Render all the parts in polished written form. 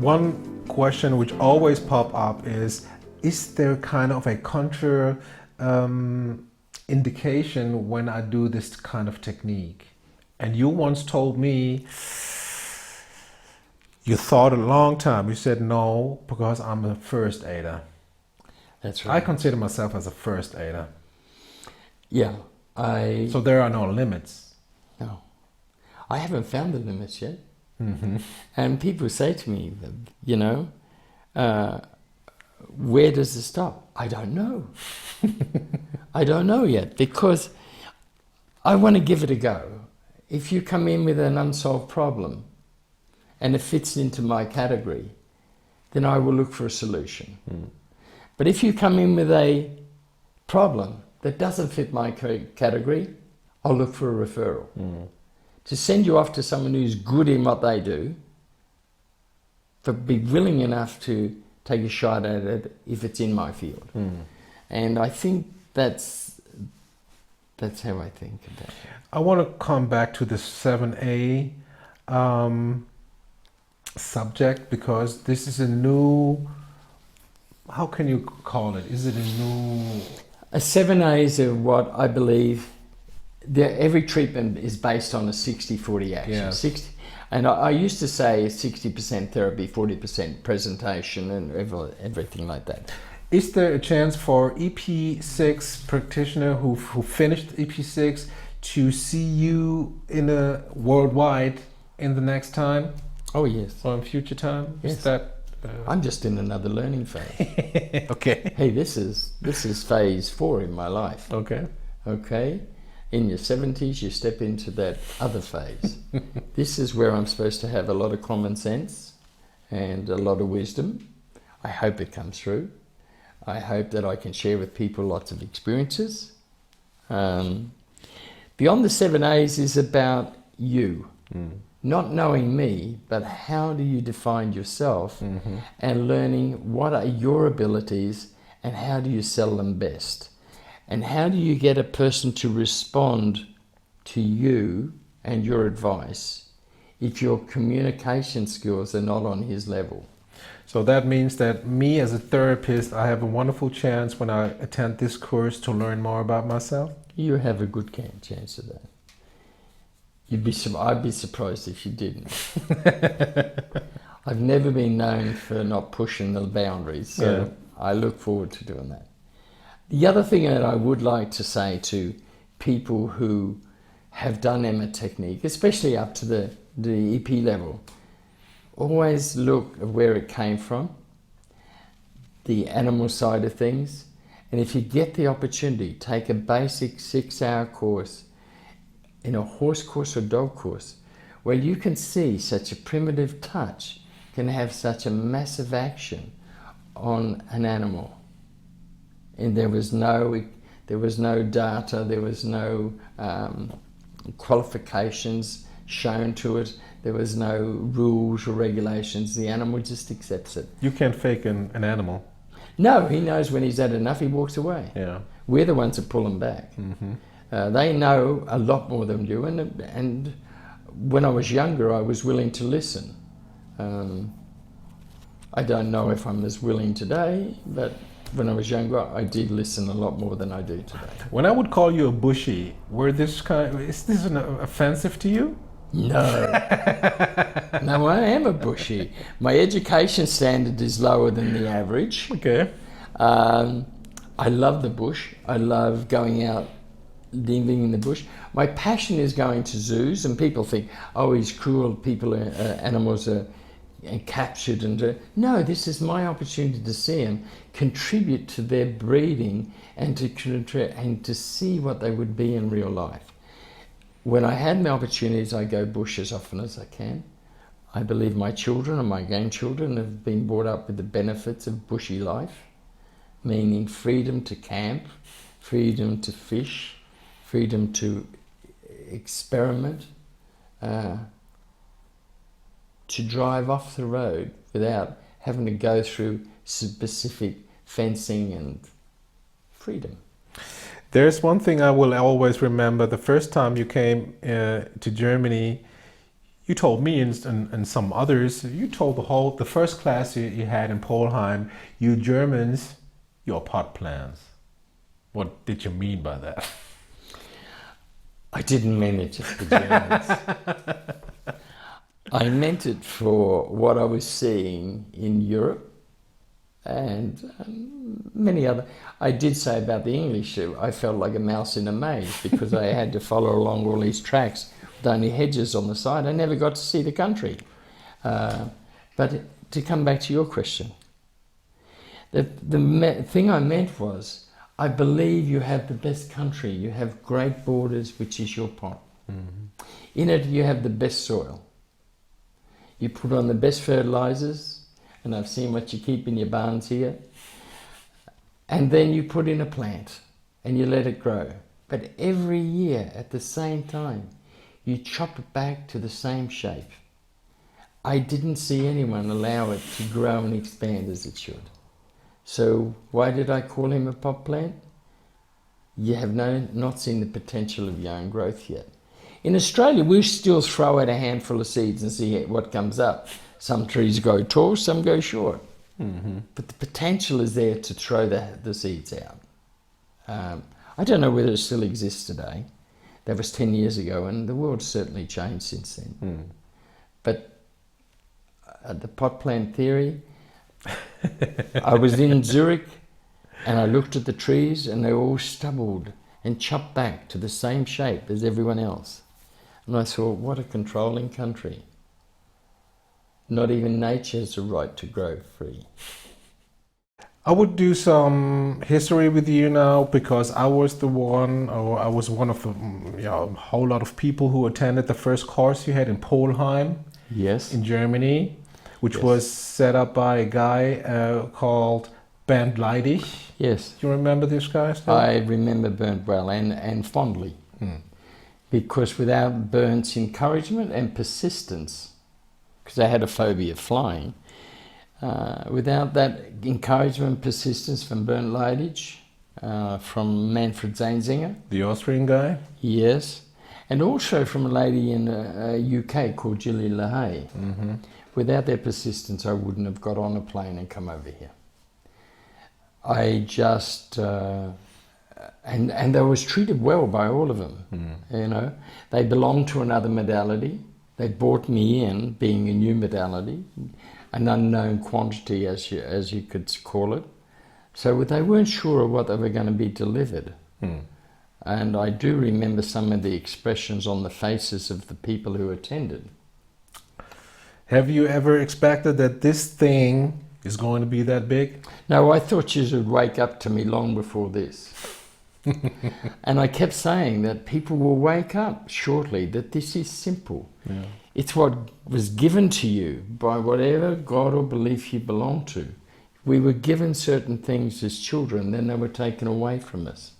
One question which always pop up is there kind of a counter indication when I do this kind of technique? And you once told me you thought a long time. You said no, because I'm a first aider. That's right. I consider myself as a first aider. Yeah, So there are no limits. No, I haven't found the limits yet. Mm-hmm. And people say to me, you know, where does it stop? I don't know. I don't know yet, because I want to give it a go. If you come in with an unsolved problem and it fits into my category, then I will look for a solution. Mm. But if you come in with a problem that doesn't fit my category, I'll look for a referral. Mm. To send you off to someone who's good in what they do, but be willing enough to take a shot at it if it's in my field. Mm. And I think that's how I think about it. I want to come back to the 7A subject, because this is a new, how can you call it? Is it a new... A 7A is what I believe, every treatment is based on a 60-40 action. Yeah. 60, and I used to say 60% therapy, 40% presentation and everything like that. Is there a chance for EP6 practitioner who finished EP6 to see you in a worldwide in the next time? Oh yes. Or in future time? Yes. Is that, I'm just in another learning phase. Okay. Hey, this is phase 4 in my life. Okay. Okay. In your 70s, you step into that other phase. This is where I'm supposed to have a lot of common sense and a lot of wisdom. I hope it comes through. I hope that I can share with people lots of experiences. Beyond the 7As is about you. Mm. Not knowing me, but how do you define yourself, mm-hmm. and learning what are your abilities and how do you sell them best. And how do you get a person to respond to you and your advice if your communication skills are not on his level? So that means that me as a therapist, I have a wonderful chance when I attend this course to learn more about myself? You have a good chance of that. I'd be surprised if you didn't. I've never been known for not pushing the boundaries, so yeah. I look forward to doing that. The other thing that I would like to say to people who have done EMMETT Technique, especially up to the EP level, always look at where it came from, the animal side of things, and if you get the opportunity, take a basic 6-hour course in a horse course or dog course, where you can see such a primitive touch can have such a massive action on an animal. And there was no data, there was no qualifications shown to it, there was no rules or regulations. The animal just accepts it. You can't fake an animal. No, he knows when he's had enough, he walks away. Yeah. We're the ones that pull him back. Mm-hmm. They know a lot more than you, and when I was younger, I was willing to listen. I don't know if I'm as willing today, but when I was younger, I did listen a lot more than I do today. When I would call you a bushy, is this offensive to you? No. No, I am a bushy. My education standard is lower than the average. Okay. I love the bush. I love going out, living in the bush. My passion is going to zoos, and people think, oh, he's cruel, animals are captured. No, this is my opportunity to see them, contribute to their breeding, and to see what they would be in real life. When I had my opportunities, I go bush as often as I can. I believe my children and my grandchildren have been brought up with the benefits of bushy life, meaning freedom to camp, freedom to fish, freedom to experiment, to drive off the road without having to go through specific fencing, and freedom. There's one thing I will always remember. The first time you came to Germany, you told me and some others, you told the first class you had in Polheim, you Germans, your pot plants. What did you mean by that? I didn't mean it just for Germans. I meant it for what I was seeing in Europe and many other. I did say about the English, I felt like a mouse in a maze because I had to follow along all these tracks with only hedges on the side. I never got to see the country. But to come back to your question, the thing I meant was, I believe you have the best country. You have great borders, which is your pot. Mm-hmm. In it, you have the best soil. You put on the best fertilizers, and I've seen what you keep in your barns here. And then you put in a plant, and you let it grow. But every year, at the same time, you chop it back to the same shape. I didn't see anyone allow it to grow and expand as it should. So why did I call him a pot plant? You have not seen the potential of young growth yet. In Australia, we still throw out a handful of seeds and see what comes up. Some trees go tall, some go short. Mm-hmm. But the potential is there to throw the seeds out. I don't know whether it still exists today. That was 10 years ago, and the world's certainly changed since then. Mm. But the pot plant theory, I was in Zurich, and I looked at the trees, and they all stubbled and chopped back to the same shape as everyone else. And I thought, what a controlling country. Not even nature has a right to grow free. I would do some history with you now because I was one of the a whole lot of people who attended the first course you had in Polheim, yes, in Germany, which yes, was set up by a guy called Bernd Leidig. Yes. Do you remember this guy still? I remember Bernd well and fondly. Because without Bernd's encouragement and persistence, because I had a phobia of flying, without that encouragement and persistence from Bernd Leidig, from Manfred Zainzinger. The Austrian guy? Yes. And also from a lady in UK called Gilly LaHaye. Mm-hmm. Without their persistence, I wouldn't have got on a plane and come over here. I just... And I was treated well by all of them. You know, they belonged to another modality. They brought me in, being a new modality, an unknown quantity, as you could call it. So they weren't sure of what they were going to be delivered. And I do remember some of the expressions on the faces of the people who attended. Have you ever expected that this thing is going to be that big? No, I thought you would wake up to me long before this. And I kept saying that people will wake up shortly, that this is simple. Yeah. It's what was given to you by whatever God or belief you belong to. We were given certain things as children, then they were taken away from us.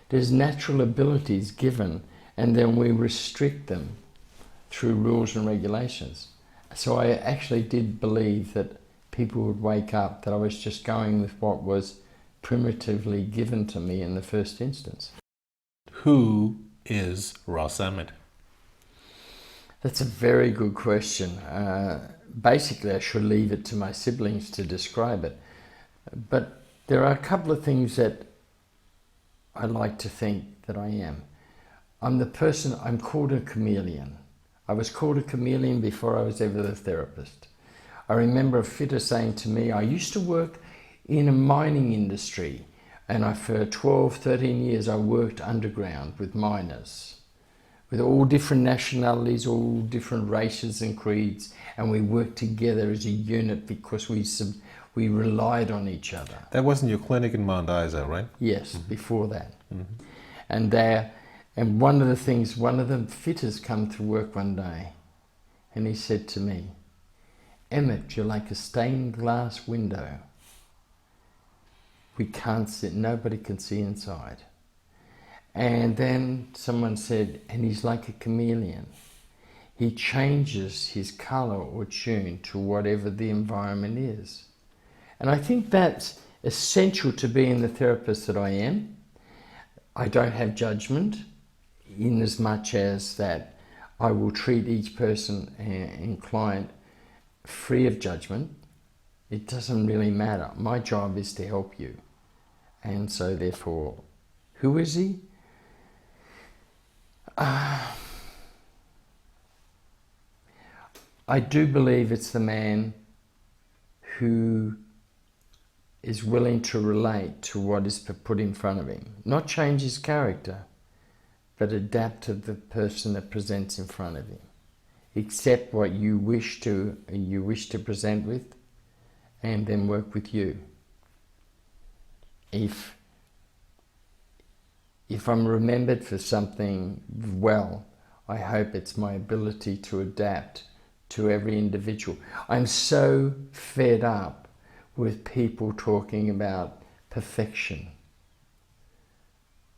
There's natural abilities given, and then we restrict them through rules and regulations. So I actually did believe that people would wake up, that I was just going with what was primitively given to me in the first instance. Who is Ross Emmett? That's a very good question. Basically, I should leave it to my siblings to describe it. But there are a couple of things that I like to think that I am. I'm called a chameleon. I was called a chameleon before I was ever the therapist. I remember a fitter saying to me, I used to work in a mining industry, and for 12, 13 years I worked underground with miners, with all different nationalities, all different races and creeds, and we worked together as a unit because we relied on each other. That wasn't your clinic in Mount Isa, right? Yes, before that. And one of the fitters come to work one day, and he said to me, Emmett, you're like a stained glass window. We can't see, nobody can see inside. And then someone said, and he's like a chameleon. He changes his color or tune to whatever the environment is. And I think that's essential to being the therapist that I am. I don't have judgment in as much as that I will treat each person and client free of judgment. It doesn't really matter. My job is to help you. And so therefore, who is he? I do believe it's the man who is willing to relate to what is put in front of him. Not change his character, but adapt to the person that presents in front of him. Accept what you wish to present with, and then work with you. If I'm remembered for something well, I hope it's my ability to adapt to every individual. I'm so fed up with people talking about perfection.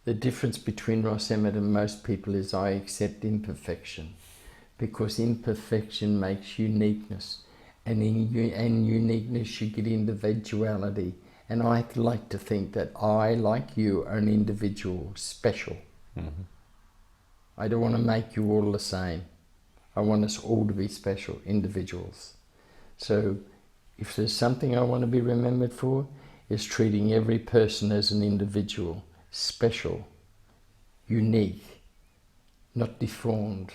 The difference between Ross Emmett and most people is I accept imperfection, because imperfection makes uniqueness, and in uniqueness you get individuality. And I like to think that I, like you, are an individual, special. Mm-hmm. I don't want to make you all the same. I want us all to be special individuals. So if there's something I want to be remembered for, is treating every person as an individual, special, unique, not deformed.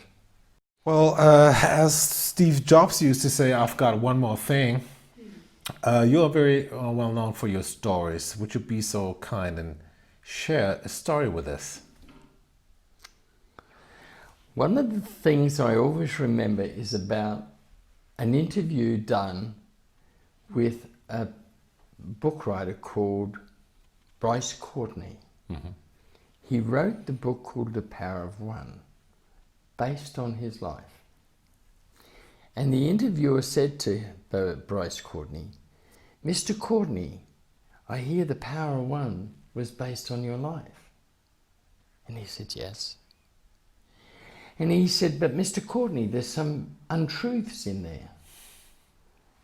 Well, as Steve Jobs used to say, I've got one more thing. You are very well known for your stories. Would you be so kind and share a story with us? One of the things I always remember is about an interview done with a book writer called Bryce Courtney. Mm-hmm. He wrote the book called The Power of One, based on his life. And the interviewer said to Bryce Courtney, "Mr. Courtney, I hear The Power of One was based on your life." And he said, "Yes." And he said, "But Mr. Courtney, there's some untruths in there."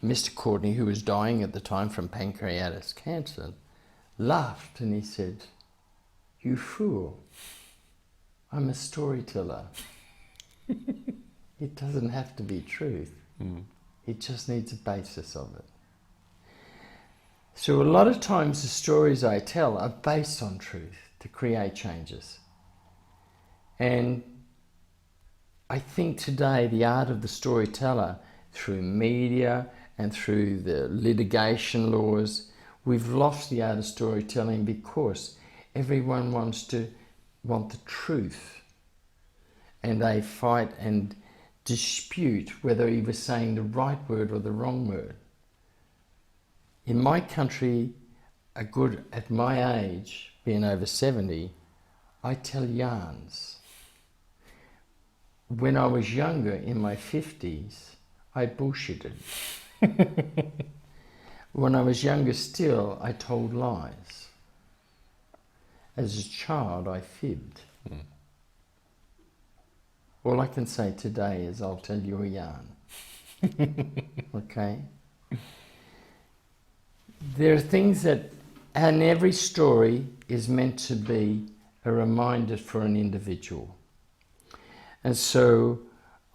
Mr. Courtney, who was dying at the time from pancreatic cancer, laughed and he said, "You fool, I'm a storyteller. It doesn't have to be truth. It just needs a basis of it." So a lot of times the stories I tell are based on truth to create changes. And I think today the art of the storyteller, through media and through the litigation laws, we've lost the art of storytelling because everyone want the truth. And they fight and dispute whether he was saying the right word or the wrong word. In my country, at my age, being over 70, I tell yarns. When I was younger, in my 50s, I bullshitted. When I was younger still, I told lies. As a child, I fibbed. All I can say today is I'll tell you a yarn. Okay? There are things that, and every story is meant to be a reminder for an individual. And so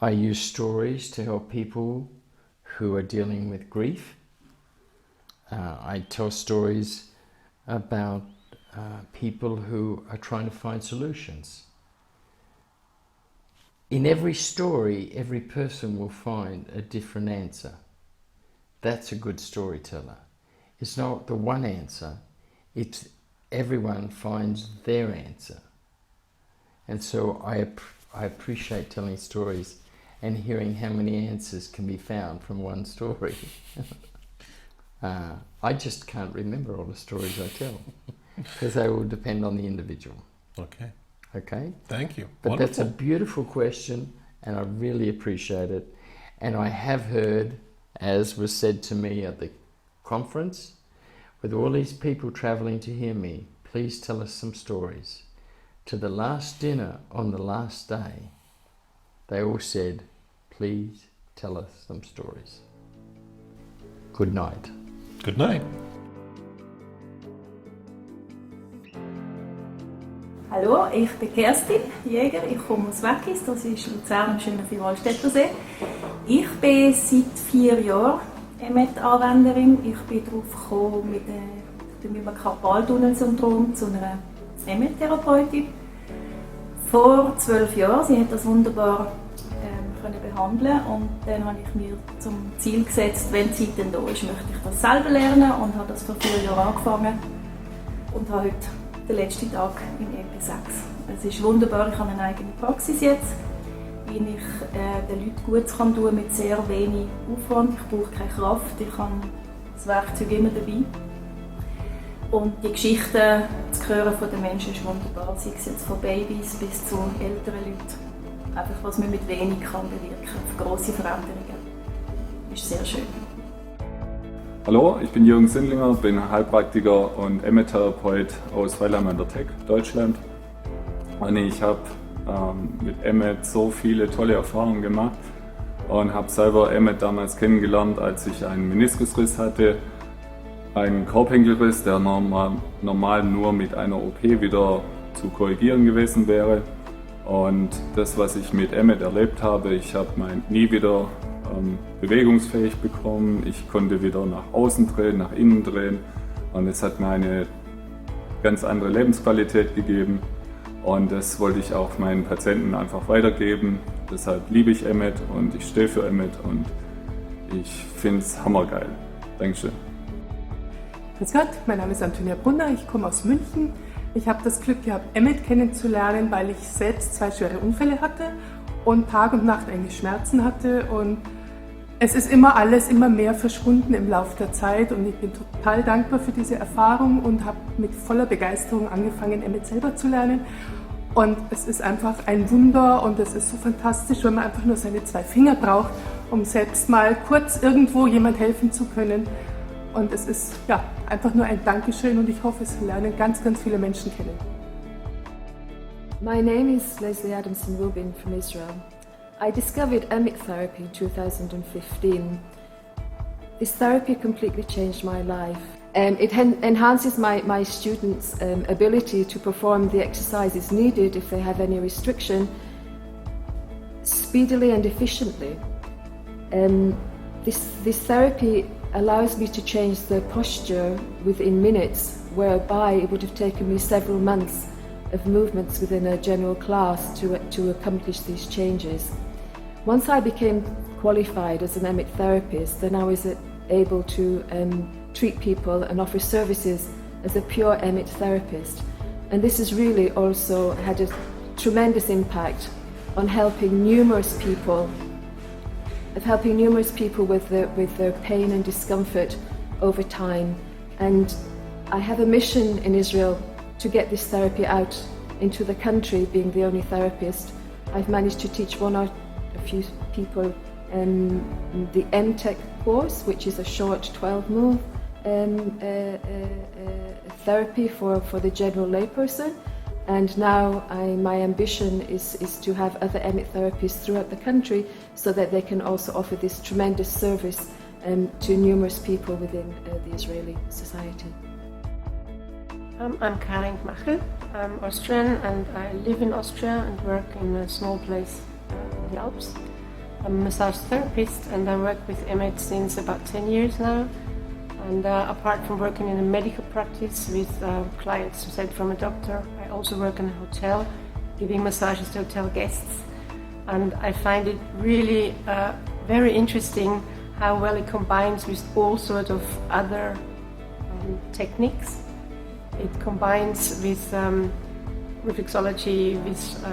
I use stories to help people who are dealing with grief. I tell stories about people who are trying to find solutions. In every story, every person will find a different answer. That's a good storyteller. It's not the one answer, it's everyone finds their answer. And so I appreciate telling stories and hearing how many answers can be found from one story. I just can't remember all the stories I tell because they will depend on the individual. Okay. Okay? Thank you. But Wonderful. that's a beautiful question and I really appreciate it. And I have heard, as was said to me at the conference, with all these people travelling to hear me, please tell us some stories. To the last dinner on the last day, they all said, please tell us some stories. Good night. Good night. Hallo, ich bin Kerstin Jäger, ich komme aus Weggis, das ist Luzern am schönen Vierwaldstättersee. Ich bin seit 4 Jahren EMMETT-Anwenderin. Ich bin darauf gekommen mit dem Karpaltunnelsyndrom zu einer EMMETT-Therapeutin. Vor 12 Jahren, sie hat das wunderbar können behandeln und dann habe ich mir zum Ziel gesetzt, wenn die Zeit dann da ist, möchte ich das selber lernen und habe das vor 4 Jahren angefangen und habe heute den letzten Tag im EP6. Es ist wunderbar, ich habe eine eigene Praxis jetzt, wie ich den Leuten gut tun kann mit sehr wenig Aufwand. Ich brauche keine Kraft, ich habe das Werkzeug immer dabei. Und die Geschichten zu hören von den Menschen ist wunderbar, sei es jetzt von Babys bis zu älteren Leuten. Einfach, was man mit wenig kann bewirken kann, grosse Veränderungen. Das ist sehr schön. Hallo, ich bin Jürgen Sindlinger, bin Heilpraktiker und EMMETT-Therapeut aus EMMETT Deutschland. Und ich habe mit EMMETT so viele tolle Erfahrungen gemacht und habe selber EMMETT damals kennengelernt, als ich einen Meniskusriss hatte, einen Korbhenkelriss, der normal nur mit einer OP wieder zu korrigieren gewesen wäre. Und das, was ich mit EMMETT erlebt habe, ich habe mein Knie wieder bewegungsfähig bekommen, ich konnte wieder nach außen drehen, nach innen drehen und es hat mir eine ganz andere Lebensqualität gegeben und das wollte ich auch meinen Patienten einfach weitergeben. Deshalb liebe ich EMMETT und ich stehe für EMMETT und ich finde es hammergeil. Dankeschön. Grüß Gott, mein Name ist Antonia Brunner, ich komme aus München. Ich habe das Glück gehabt, EMMETT kennenzulernen, weil ich selbst 2 schwere Unfälle hatte und Tag und Nacht eigentlich Schmerzen hatte. Und es ist immer mehr verschwunden im Laufe der Zeit und ich bin total dankbar für diese Erfahrung und habe mit voller Begeisterung angefangen, EMMETT selber zu lernen. Und es ist einfach ein Wunder und es ist so fantastisch, wenn man einfach nur seine 2 Finger braucht, um selbst mal kurz irgendwo jemand helfen zu können. Und es ist ja einfach nur ein Dankeschön und ich hoffe, es lernen ganz, ganz viele Menschen kennen. My name is Leslie Adamson-Rubin from Israel. I discovered EMMETT therapy in 2015. This therapy completely changed my life. It enhances my students' ability to perform the exercises needed if they have any restriction speedily and efficiently. This therapy allows me to change the posture within minutes, whereby it would have taken me several months of movements within a general class to accomplish these changes. Once I became qualified as an EMMETT therapist, then I was able to treat people and offer services as a pure EMMETT therapist. And this has really also had a tremendous impact on helping numerous people with their pain and discomfort over time. And I have a mission in Israel to get this therapy out into the country, being the only therapist. I've managed to teach a few people the EMMETT course, which is a short 12-move therapy for the general layperson. And now my ambition is to have other EMMETT therapists throughout the country so that they can also offer this tremendous service to numerous people within the Israeli society. I'm Karin Machel. I'm Austrian and I live in Austria and work in a small place in the Alps. I'm a massage therapist and I work with EMMETT since about 10 years now. And apart from working in a medical practice with clients sent from a doctor, I also work in a hotel, giving massages to hotel guests. And I find it really very interesting how well it combines with all sorts of other techniques. It combines with reflexology, with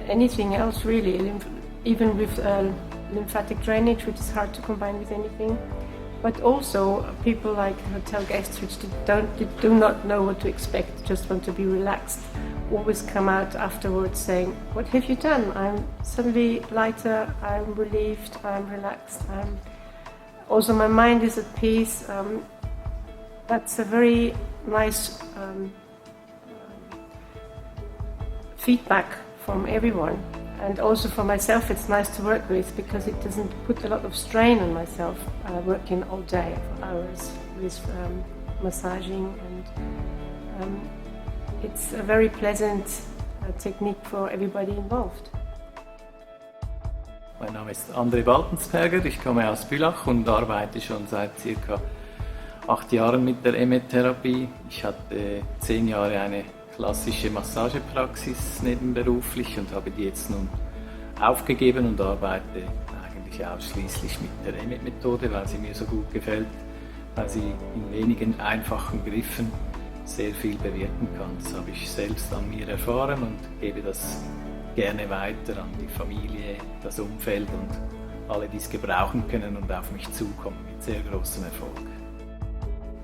anything else really, even with lymphatic drainage, which is hard to combine with anything. But also people like hotel guests which do not know what to expect, just want to be relaxed, always come out afterwards saying, "What have you done? I'm suddenly lighter, I'm relieved, I'm relaxed. Also my mind is at peace." That's a very nice feedback from everyone. And also for myself, it's nice to work with because it doesn't put a lot of strain on myself working all day for hours with massaging. And it's a very pleasant technique for everybody involved. Mein Name ist André Baltensperger, ich komme aus Bülach und arbeite schon seit ca. 8 Jahren mit der EMMETT-Therapie. Ich hatte 10 Jahre eine klassische Massagepraxis nebenberuflich und habe die jetzt nun aufgegeben und arbeite eigentlich ausschließlich mit der EMMETT-Methode, weil sie mir so gut gefällt, weil sie in wenigen einfachen Griffen sehr viel bewirken kann. Das habe ich selbst an mir erfahren und gebe das gerne weiter an die Familie, das Umfeld und alle, die es gebrauchen können und auf mich zukommen mit sehr großem Erfolg.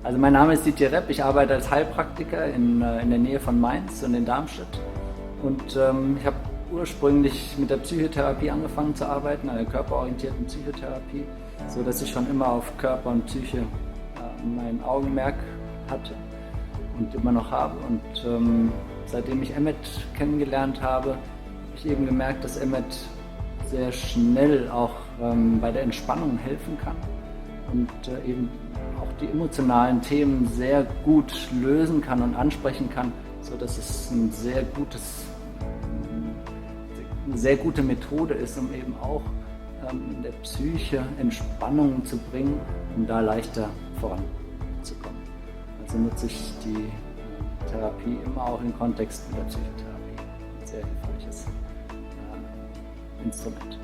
Also mein Name ist Didier Repp, ich arbeite als Heilpraktiker in der Nähe von Mainz und in Darmstadt. Und ich habe ursprünglich mit der Psychotherapie angefangen zu arbeiten, einer körperorientierten Psychotherapie, so dass ich schon immer auf Körper und Psyche mein Augenmerk hatte und immer noch habe. Und seitdem ich EMMETT kennengelernt habe, habe ich eben gemerkt, dass EMMETT sehr schnell auch bei der Entspannung helfen kann und eben auch die emotionalen Themen sehr gut lösen kann und ansprechen kann, sodass es eine sehr gute Methode ist, um eben auch in der Psyche Entspannung zu bringen, um da leichter voranzukommen. Also nutze ich die Therapie immer auch im Kontext mit der Psychotherapie. Ein sehr hilfreiches Instrument.